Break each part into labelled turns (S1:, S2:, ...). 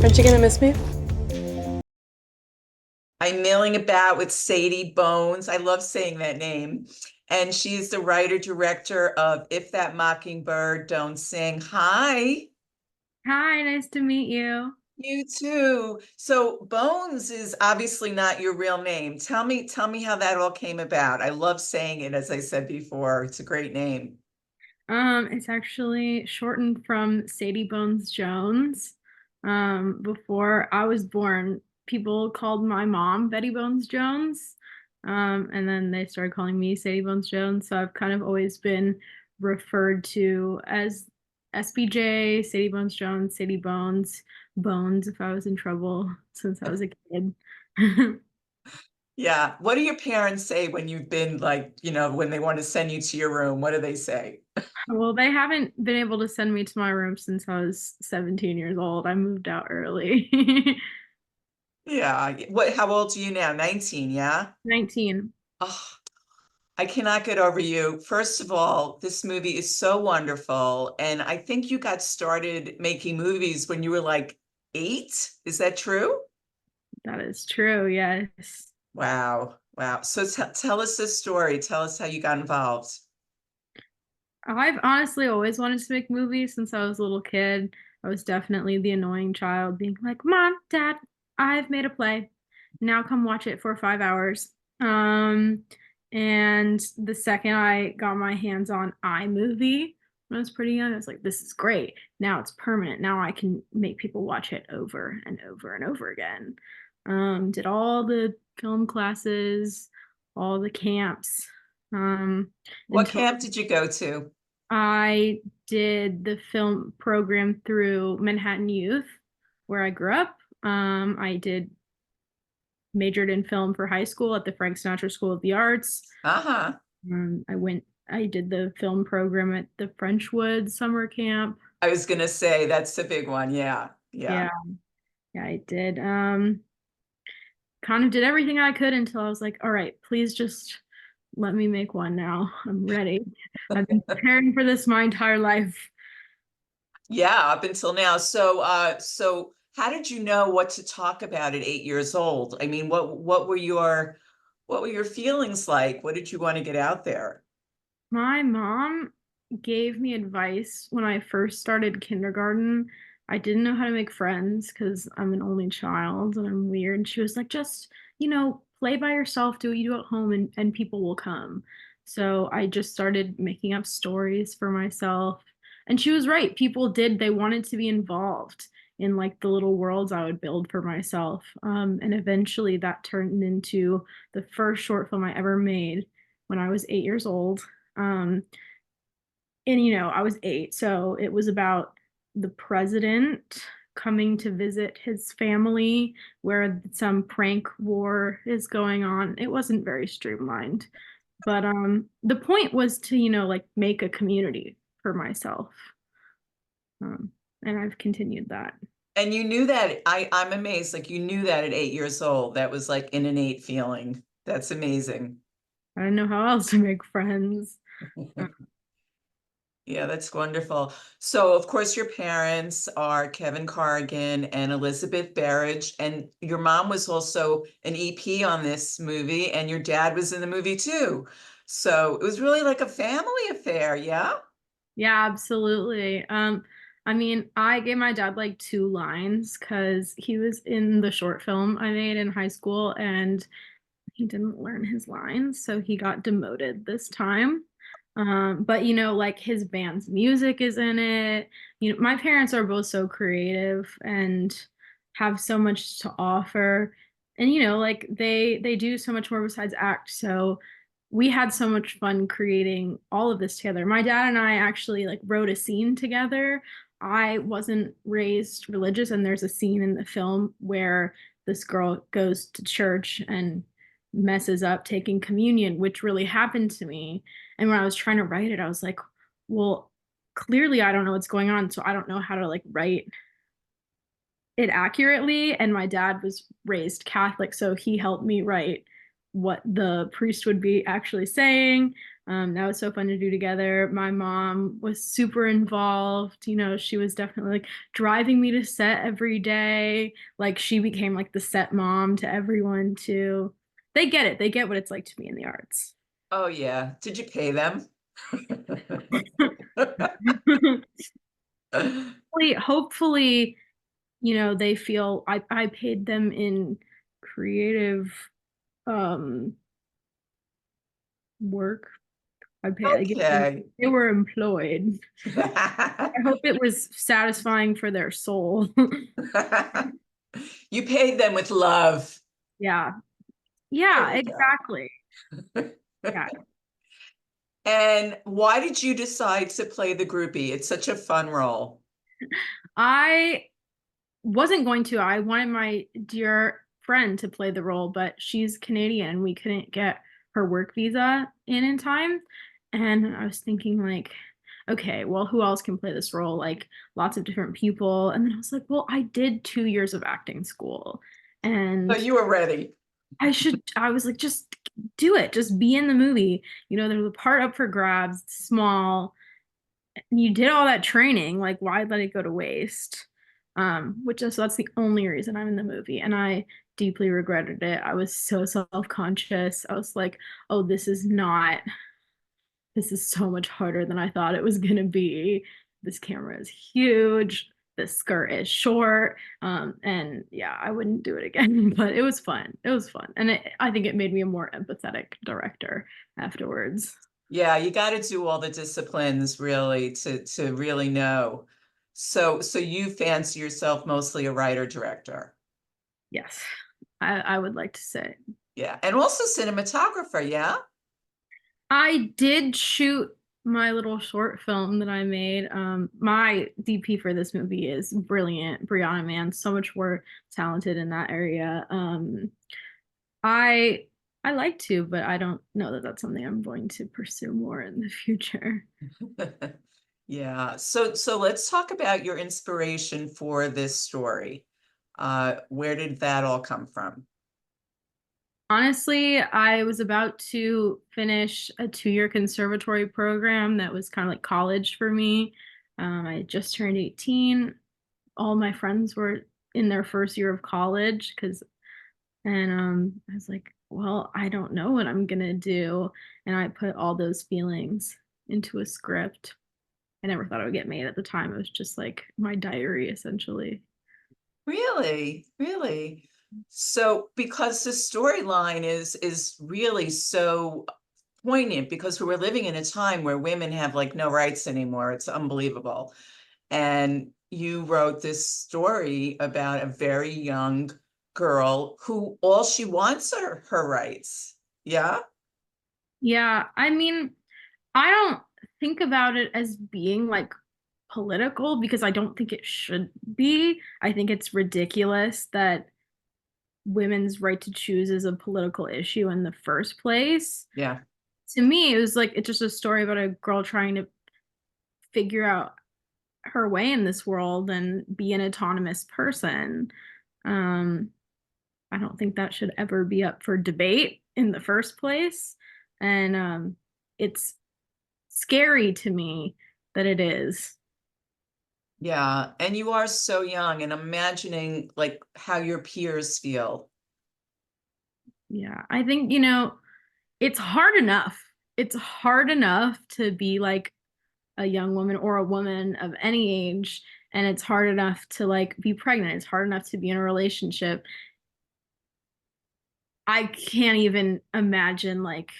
S1: Aren't you gonna miss me?
S2: I'm milling about with Sadie Bones. I love saying that name. And she's the writer director of If That Mockingbird Don't Sing. Hi.
S3: Hi, nice to meet you.
S2: You too. So Bones is obviously not your real name. Tell me how that all came about. I love saying it, as I said before. It's a great name.
S3: It's actually shortened from Sadie Bones Jones. Before I was born, people called my mom Betty Bones Jones. And then they started calling me Sadie Bones Jones. So I've kind of always been referred to as SBJ, Sadie Bones Jones, Sadie Bones, Bones if I was in trouble since I was a kid.
S2: Yeah. What do your parents say when you've been like, when they want to send you to your room? What do they say?
S3: Well, they haven't been able to send me to my room since I was 17 years old. I moved out early.
S2: Yeah. How old are you now? 19, yeah?
S3: 19.
S2: Oh, I cannot get over you. First of all, this movie is so wonderful. And I think you got started making movies when you were like 8. Is that true?
S3: That is true, yes.
S2: Wow. Wow. So tell us this story. Tell us how you got involved.
S3: I've honestly always wanted to make movies since I was a little kid. I was definitely the annoying child being like, Mom, Dad, I've made a play. Now come watch it for 5 hours. And the second I got my hands on iMovie when I was pretty young, I was like, this is great. Now it's permanent. Now I can make people watch it over and over and over again. Did all the film classes, all the camps,
S2: What
S3: until
S2: camp did you go to?
S3: I did the film program through Manhattan Youth, where I grew up. I did majored in film for high school at the Frank Sinatra School of the Arts.
S2: Uh-huh.
S3: I did the film program at the Frenchwood summer camp.
S2: I was gonna say that's the big one. Yeah. Yeah.
S3: Yeah, yeah, I did. Kind of did everything I could until I was like, all right, please just let me make one now. I'm ready. I've been preparing for this my entire life.
S2: Yeah, up until now. So how did you know what to talk about at 8 years old? I mean, what were your feelings like? What did you want to get out there?
S3: My mom gave me advice when I first started kindergarten. I didn't know how to make friends because I'm an only child and I'm weird. She was like, just, play by yourself, do what you do at home, and people will come. So I just started making up stories for myself. And she was right. People did, they wanted to be involved in like the little worlds I would build for myself. And eventually that turned into the first short film I ever made when I was 8 years old. Um, and I was 8, so it was about the president coming to visit his family where some prank war is going on. It wasn't very streamlined, but the point was to, like make a community for myself. Um, and I've continued that.
S2: And you knew that I'm amazed. Like you knew that at 8 years old. That was like an innate feeling. That's amazing.
S3: I didn't know how else to make friends.
S2: Yeah, that's wonderful. So, of course, your parents are Kevin Corrigan and Elizabeth Berridge, and your mom was also an EP on this movie, and your dad was in the movie too. So it was really like a family affair, yeah?
S3: Yeah, absolutely. I mean, I gave my dad like 2 lines because he was in the short film I made in high school and he didn't learn his lines, so he got demoted this time. But like his band's music is in it. My parents are both so creative and have so much to offer. And like they do so much more besides act. So we had so much fun creating all of this together. My dad and I actually like wrote a scene together. I wasn't raised religious, and there's a scene in the film where this girl goes to church and messes up taking communion, which really happened to me. And when I was trying to write it, I was like, well, clearly I don't know what's going on, so I don't know how to like write it accurately. And my dad was raised Catholic, so he helped me write what the priest would be actually saying. That was so fun to do together. My mom was super involved. You know, she was definitely like driving me to set every day. Like she became like the set mom to everyone too. They get it. They get what it's like to be in the arts.
S2: Oh, yeah. Did you pay them?
S3: Hopefully, you know, they feel I paid them in creative um work. I gave them,
S2: Okay.
S3: they were employed. I hope it was satisfying for their soul.
S2: You paid them with love.
S3: Yeah.
S2: There
S3: Yeah,
S2: you
S3: exactly.
S2: go.
S3: Yeah.
S2: And why did you decide to play the groupie? It's such a fun role.
S3: I wasn't going to. I wanted my dear friend to play the role, but she's Canadian. We couldn't get her work visa in time. And I was thinking, like, okay, well, who else can play this role? Like, lots of different people. And then I was like, well, I did 2 years of acting school.
S2: So
S3: And
S2: you were ready.
S3: I was like, just do it. Just be in the movie. You know, there's a part up for grabs, it's small. You did all that training, like why let it go to waste? Which is, so that's the only reason I'm in the movie. And I deeply regretted it. I was so self-conscious. I was like, oh, this is so much harder than I thought it was gonna be. This camera is huge. This skirt is short. And yeah, I wouldn't do it again, but it was fun. It was fun. And I think it made me a more empathetic director afterwards.
S2: Yeah, you got to do all the disciplines really to really know. So you fancy yourself mostly a writer director.
S3: Yes, I would like to say.
S2: Yeah. And also cinematographer, yeah?
S3: I did shoot my little short film that I made. My DP for this movie is brilliant. Brianna Mann, so much more talented in that area. I I like to, but I don't know that that's something I'm going to pursue more in the future.
S2: Yeah. So let's talk about your inspiration for this story. Where did that all come from?
S3: Honestly, I was about to finish a 2 year conservatory program that was kind of like college for me. I had just turned 18. All my friends were in their first year of college I was like, well, I don't know what I'm gonna do. And I put all those feelings into a script. I never thought it would get made at the time. It was just like my diary essentially.
S2: Really? Really? So because the storyline is really so poignant because we're living in a time where women have like no rights anymore. It's unbelievable. And you wrote this story about a very young girl who all she wants are her rights. Yeah?
S3: Yeah, I mean, I don't think about it as being like political because I don't think it should be. I think it's ridiculous that women's right to choose is a political issue in the first place.
S2: Yeah.
S3: To me, it was like it's just a story about a girl trying to figure out her way in this world and be an autonomous person. Um, I don't think that should ever be up for debate in the first place. And it's scary to me that it is.
S2: Yeah. And you are so young and imagining like how your peers feel.
S3: Yeah, I think, you know, it's hard enough. It's hard enough to be like a young woman or a woman of any age, and it's hard enough to like be pregnant. It's hard enough to be in a relationship. I can't even imagine like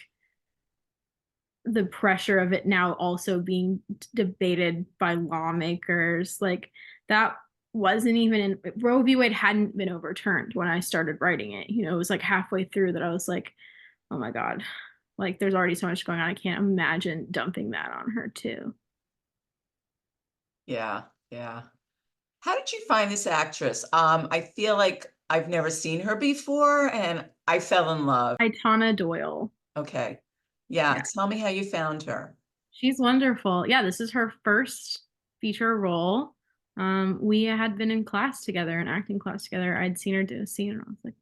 S3: the pressure of it now also being debated by lawmakers. Like that wasn't even in Roe v. Wade hadn't been overturned when I started writing it. You know, it was like halfway through that I was like, oh my God, like there's already so much going on. I can't imagine dumping that on her too.
S2: Yeah. Yeah. How did you find this actress? I feel like I've never seen her before and I fell in love.
S3: Itana Doyle.
S2: Okay. Yeah,
S3: Yeah.
S2: tell me how you found her.
S3: She's wonderful. Yeah, this is her first feature role. We had been in class together, an acting class together. I'd seen her do a scene and I was like,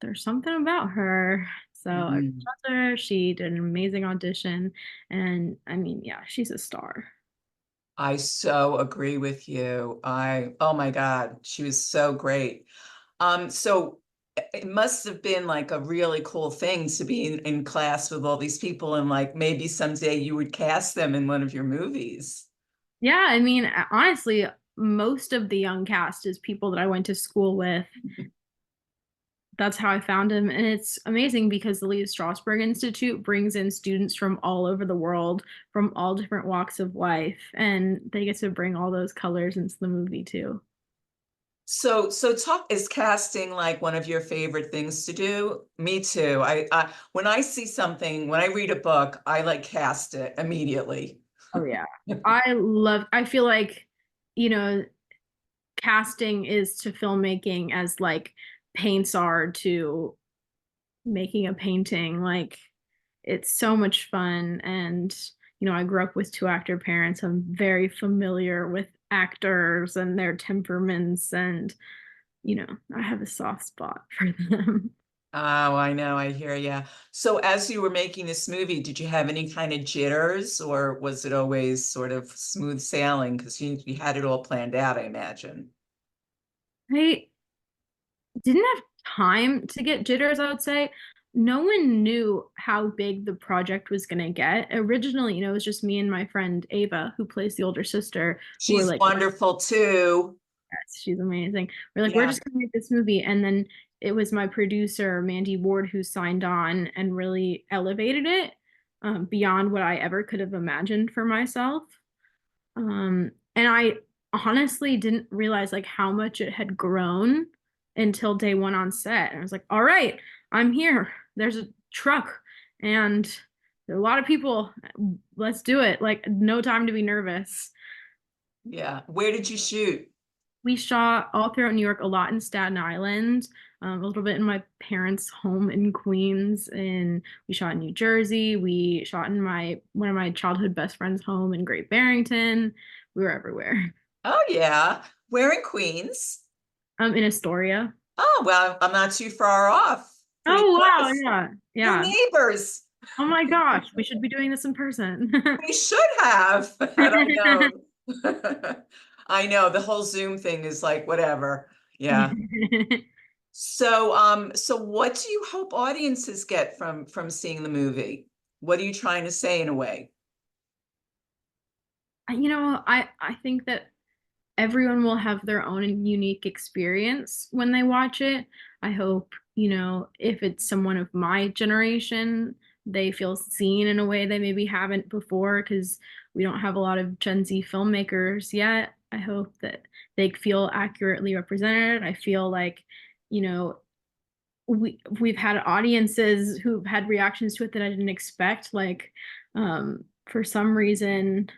S3: there's something about her. So I reached
S2: Mhm.
S3: out to her. She did an amazing audition. And I mean, yeah, she's a star.
S2: I so agree with you. Oh my God, she was so great. So it must have been like a really cool thing to be in class with all these people and like maybe someday you would cast them in one of your movies.
S3: Yeah, I mean, honestly, most of the young cast is people that I went to school with. That's how I found him. And it's amazing because the Lee Strasberg Institute brings in students from all over the world, from all different walks of life, and they get to bring all those colors into the movie too.
S2: So talk is casting like one of your favorite things to do? Me too. I when I see something, when I read a book, I like cast it immediately.
S3: Oh yeah. I feel like, you know, casting is to filmmaking as like paints are to making a painting. Like it's so much fun. And, I grew up with two actor parents. I'm very familiar with actors and their temperaments. And, I have a soft spot for them.
S2: Oh, I know, I hear you. So as you were making this movie, did you have any kind of jitters or was it always sort of smooth sailing? Because you had it all planned out, I imagine.
S3: I didn't have time to get jitters, I would say. No one knew how big the project was going to get. Originally, it was just me and my friend Ava, who plays the older sister, who were
S2: She's
S3: like,
S2: wonderful too.
S3: yes, she's amazing. We're like, we're
S2: Yeah.
S3: just gonna make this movie. And then it was my producer, Mandy Ward, who signed on and really elevated it beyond what I ever could have imagined for myself. And I honestly didn't realize like how much it had grown until day one on set. And I was like, all right, I'm here. There's a truck and there are a lot of people. Let's do it. Like, no time to be nervous.
S2: Yeah. Where did you shoot?
S3: We shot all throughout New York, a lot in Staten Island, a little bit in my parents' home in Queens, and we shot in New Jersey. We shot in my one of my childhood best friend's home in Great Barrington. We were everywhere.
S2: Oh yeah. Where in Queens?
S3: In Astoria.
S2: Oh, well, I'm not too far off. Pretty
S3: Oh wow,
S2: close.
S3: yeah,
S2: We're
S3: yeah.
S2: neighbors.
S3: Oh my gosh, we should be doing this in person.
S2: We should have, had I known. I know the whole Zoom thing is like whatever. Yeah. So what do you hope audiences get from seeing the movie? What are you trying to say in a way?
S3: I think that everyone will have their own unique experience when they watch it. I hope, if it's someone of my generation, they feel seen in a way they maybe haven't before because we don't have a lot of Gen Z filmmakers yet. I hope that they feel accurately represented. I feel like, you know, we've had audiences who've had reactions to it that I didn't expect. Like, for some reason,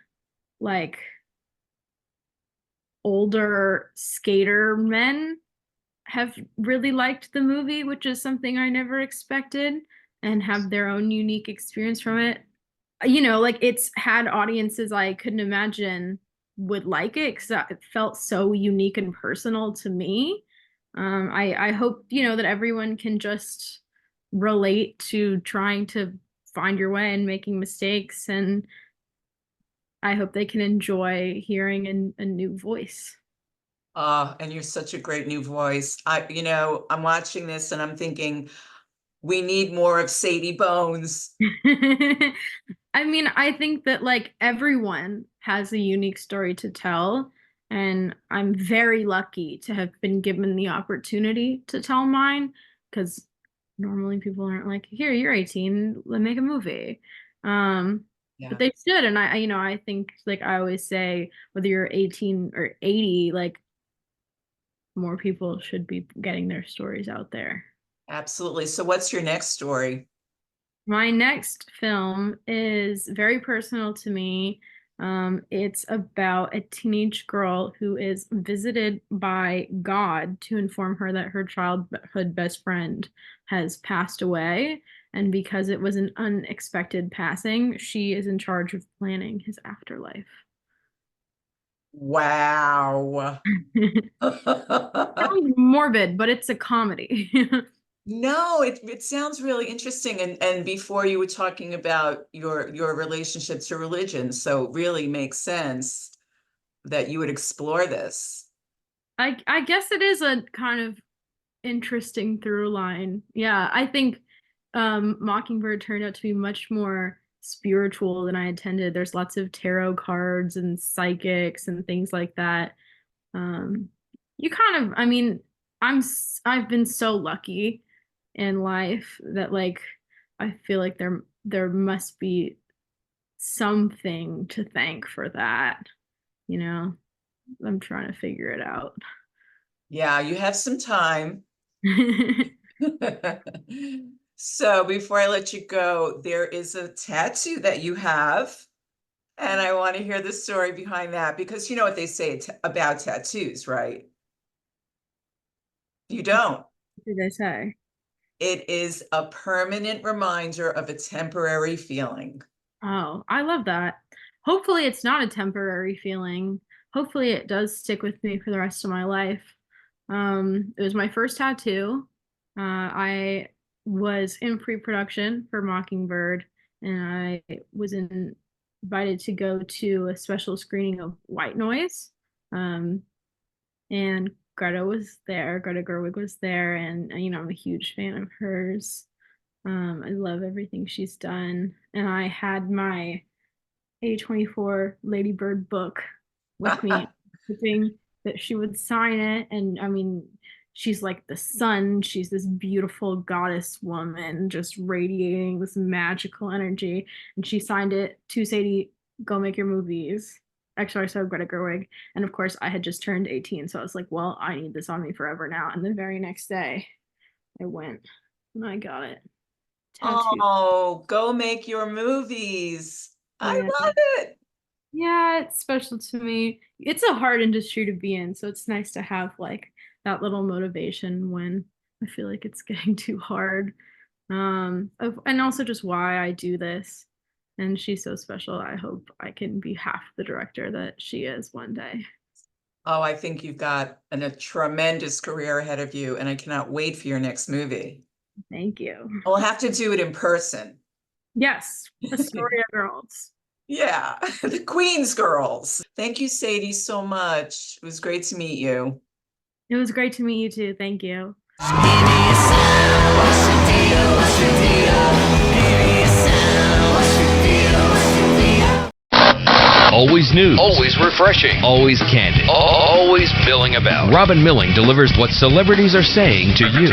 S3: like older skater men have really liked the movie, which is something I never expected, and have their own unique experience from it. Like it's had audiences I couldn't imagine would like it because it felt so unique and personal to me. I hope, that everyone can just relate to trying to find your way and making mistakes. And I hope they can enjoy hearing a new voice.
S2: And you're such a great new voice. I'm watching this and I'm thinking we need more of Sadie Bones.
S3: I mean, I think that like everyone has a unique story to tell, and I'm very lucky to have been given the opportunity to tell mine because normally people aren't like, here, you're 18, let's make a movie. Um, but
S2: Yeah.
S3: they should, and I think like I always say, whether you're 18 or 80, like more people should be getting their stories out there.
S2: Absolutely. So what's your next story?
S3: My next film is very personal to me. It's about a teenage girl who is visited by God to inform her that her childhood best friend has passed away. And because it was an unexpected passing, she is in charge of planning his afterlife.
S2: Wow.
S3: Sounds morbid, but it's a comedy.
S2: No, it sounds really interesting. And before you were talking about your relationship to religion, so it really makes sense that you would explore this.
S3: I guess it is a kind of interesting through line. Yeah, I think Mockingbird turned out to be much more spiritual than I intended. There's lots of tarot cards and psychics and things like that. Um, you kind of, I mean, I've been so lucky in life that like I feel like there must be something to thank for that, you know. I'm trying to figure it out.
S2: Yeah, you have some time. So before I let you go, there is a tattoo that you have, and I want to hear the story behind that because you know what they say about tattoos, right? You don't.
S3: What did I say?
S2: It is a permanent reminder of a temporary feeling.
S3: Oh, I love that. Hopefully it's not a temporary feeling. Hopefully it does stick with me for the rest of my life. It was my first tattoo. I was in pre-production for Mockingbird, and I was invited to go to a special screening of White Noise. Um, and Greta was there. Greta Gerwig was there, and you know I'm a huge fan of hers. I love everything she's done, and I had my A24 Lady Bird book with me, hoping that she would sign it. And I mean, she's like the sun. She's this beautiful goddess woman, just radiating this magical energy. And she signed it to Sadie, go make your movies. Actually, I saw Greta Gerwig. And of course, I had just turned 18. So I was like, well, I need this on me forever now. And the very next day, I went and I got it tattooed.
S2: Oh, go make your movies. I
S3: Yeah.
S2: love it.
S3: Yeah, it's special to me. It's a hard industry to be in, so it's nice to have like that little motivation when I feel like it's getting too hard. And also just why I do this. And she's so special. I hope I can be half the director that she is one day.
S2: Oh, I think you've got a tremendous career ahead of you, and I cannot wait for your next movie.
S3: Thank you.
S2: We'll have to do it in person.
S3: Yes, Astoria Girls.
S2: Yeah, the Queens girls. Thank you, Sadie, so much. It was great to meet you.
S3: It was great to meet you too. Thank you.
S1: Always news. Always refreshing. Always candid. Always milling about. Robin Milling delivers what celebrities are saying to you.